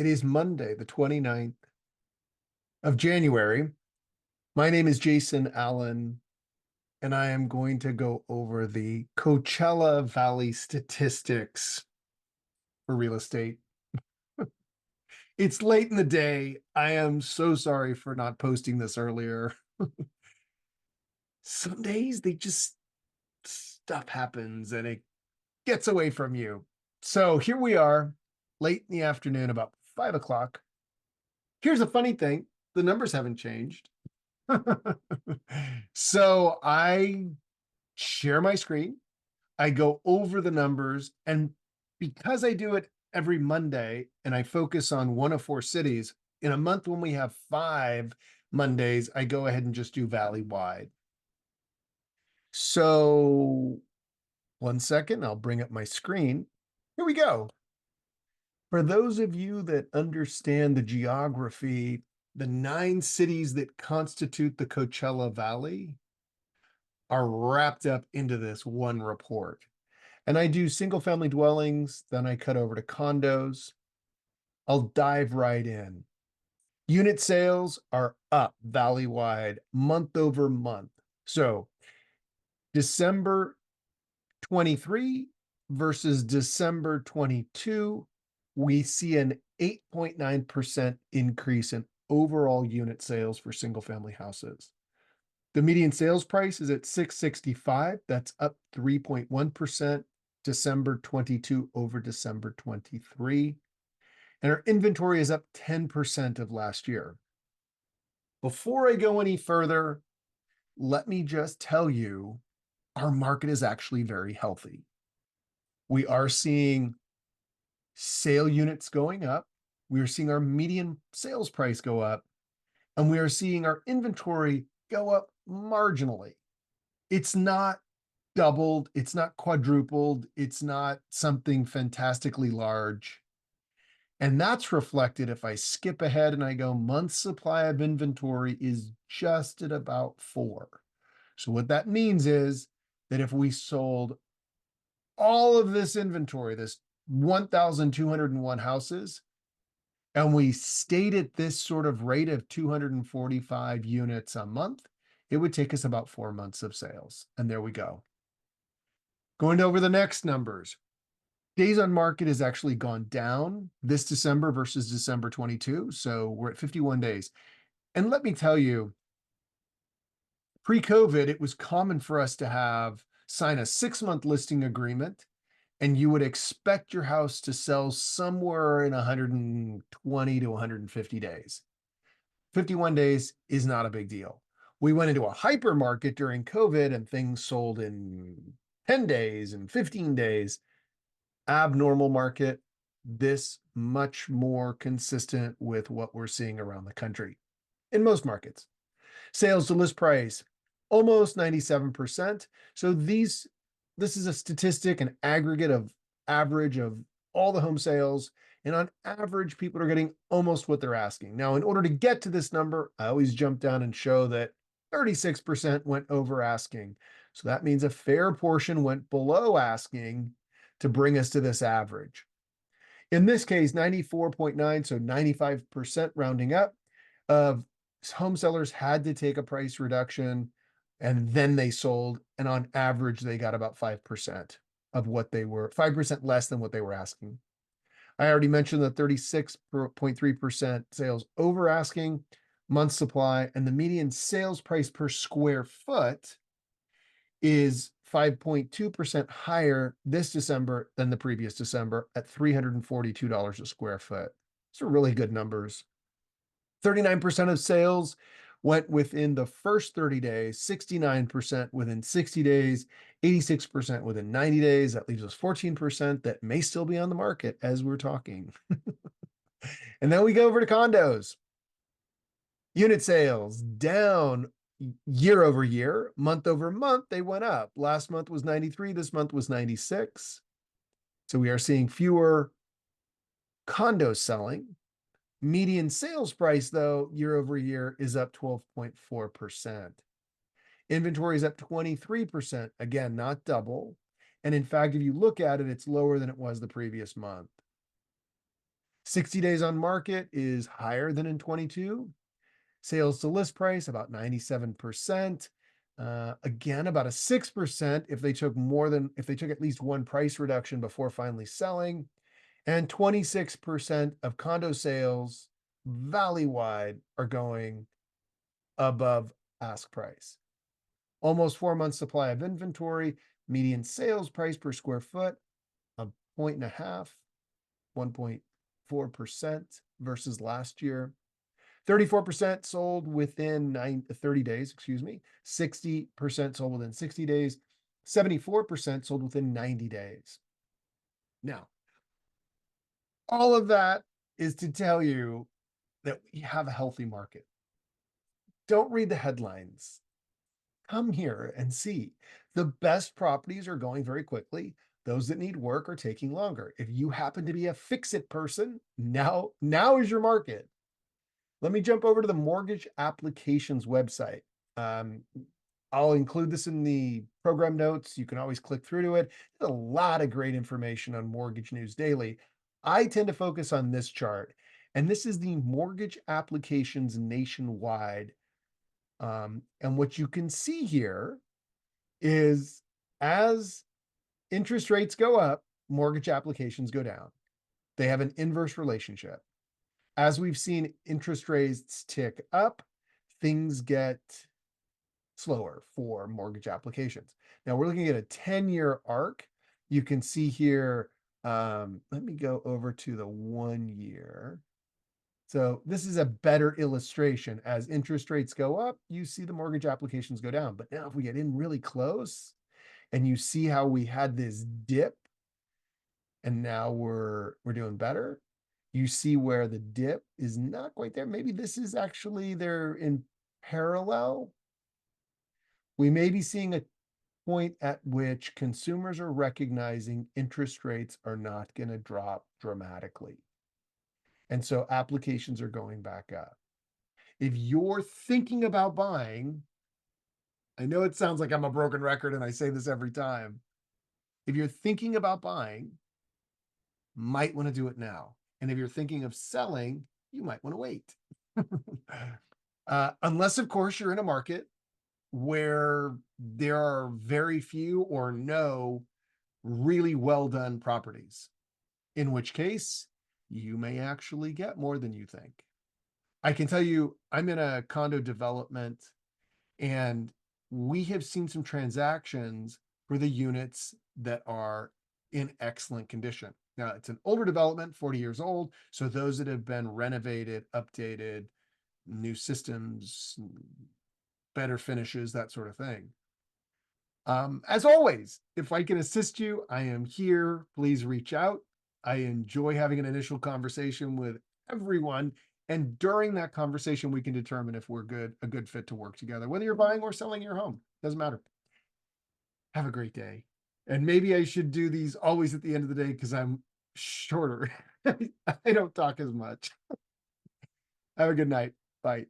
It is Monday, the 29th of January. My name is Jason Allen, and I am going to go over the Coachella Valley statistics for real estate. It's late in the day. I am so sorry for not posting this earlier. Some days stuff happens and it gets away from you. So here we are, late in the afternoon, about 5 o'clock. Here's a funny thing. The numbers haven't changed. So I share my screen, I go over the numbers, and because I do it every Monday and I focus on one of four cities, in a month when we have 5 Mondays, I go ahead and just do Valleywide. So 1 second, I'll bring up my screen. Here we go. For those of you that understand the geography, the 9 cities that constitute the Coachella Valley are wrapped up into this one report. And I do single family dwellings, then I cut over to condos. I'll dive right in. Unit sales are up Valleywide month over month. So December 23 versus December 22, we see an 8.9% increase in overall unit sales for single family houses. The median sales price is at 665. That's up 3.1% December 22 over December 23. And our inventory is up 10% of last year. Before I go any further, let me just tell you, our market is actually very healthy. We are seeing sale units going up. We are seeing our median sales price go up, and we are seeing our inventory go up marginally. It's not doubled, it's not quadrupled, it's not something fantastically large. And that's reflected if I skip ahead and I go month's supply of inventory is just at about 4. So what that means is that if we sold all of this inventory, this 1,201 houses, and we stayed at this sort of rate of 245 units a month, it would take us about 4 months of sales. And there we go. Going over the next numbers. Days on market has actually gone down this December versus December 22. So we're at 51 days. And let me tell you, pre-COVID, it was common for us to sign a 6-month listing agreement, and you would expect your house to sell somewhere in 120 to 150 days. 51 days is not a big deal. We went into a hyper market during COVID and things sold in 10 days and 15 days. Abnormal market, this much more consistent with what we're seeing around the country in most markets. Sales to list price, almost 97%. So this is a statistic, an aggregate of average of all the home sales. And on average, people are getting almost what they're asking. Now, in order to get to this number, I always jump down and show that 36% went over asking. So that means a fair portion went below asking to bring us to this average. In this case, 94.9, so 95% rounding up, of home sellers had to take a price reduction and then they sold. And on average, they got about 5% of what they were, 5% less than what they were asking. I already mentioned the 36.3% sales over asking, month supply, and the median sales price per square foot is 5.2% higher this December than the previous December at $342 a square foot. These are really good numbers. 39% of sales went within the first 30 days, 69% within 60 days, 86% within 90 days. That leaves us 14% that may still be on the market as we're talking. And then we go over to condos. Unit sales down year over year, month over month, they went up. Last month was 93, this month was 96. So we are seeing fewer condos selling. Median sales price, though, year over year is up 12.4%. Inventory is up 23%. Again, not double. And in fact, if you look at it, it's lower than it was the previous month. 60 days on market is higher than in 22. Sales to list price about 97%. Again, about a 6% if they took at least one price reduction before finally selling. And 26% of condo sales Valleywide are going above ask price. Almost 4 months supply of inventory, median sales price per square foot, a point and a half, 1.4% versus last year. 34% sold within 30 days, 60% sold within 60 days, 74% sold within 90 days. Now, all of that is to tell you that we have a healthy market. Don't read the headlines. Come here and see. The best properties are going very quickly. Those that need work are taking longer. If you happen to be a fix-it person, now is your market. Let me jump over to the mortgage applications website. Um, I'll include this in the program notes. You can always click through to it. There's a lot of great information on Mortgage News Daily. I tend to focus on this chart, and this is the mortgage applications nationwide. And what you can see here is as interest rates go up, mortgage applications go down. They have an inverse relationship. As we've seen interest rates tick up, things get slower for mortgage applications. Now we're looking at a 10-year arc. You can see here, let me go over to the 1 year. So this is a better illustration. As interest rates go up, you see the mortgage applications go down. But now if we get in really close and you see how we had this dip and now we're doing better, you see where the dip is not quite there. Maybe this is actually they're in parallel. We may be seeing a point at which consumers are recognizing interest rates are not going to drop dramatically. And so applications are going back up. If you're thinking about buying, I know it sounds like I'm a broken record and I say this every time. If you're thinking about buying, might want to do it now. And if you're thinking of selling, you might want to wait. Unless, of course, you're in a market where there are very few or no really well done properties, in which case you may actually get more than you think. I can tell you, I'm in a condo development and we have seen some transactions for the units that are in excellent condition. Now, it's an older development, 40 years old. So those that have been renovated, updated, new systems, better finishes, that sort of thing. As always, if I can assist you, I am here. Please reach out. I enjoy having an initial conversation with everyone. And during that conversation, we can determine if we're a good fit to work together, whether you're buying or selling your home, doesn't matter. Have a great day. And maybe I should do these always at the end of the day because I'm shorter. I don't talk as much. Have a good night. Bye.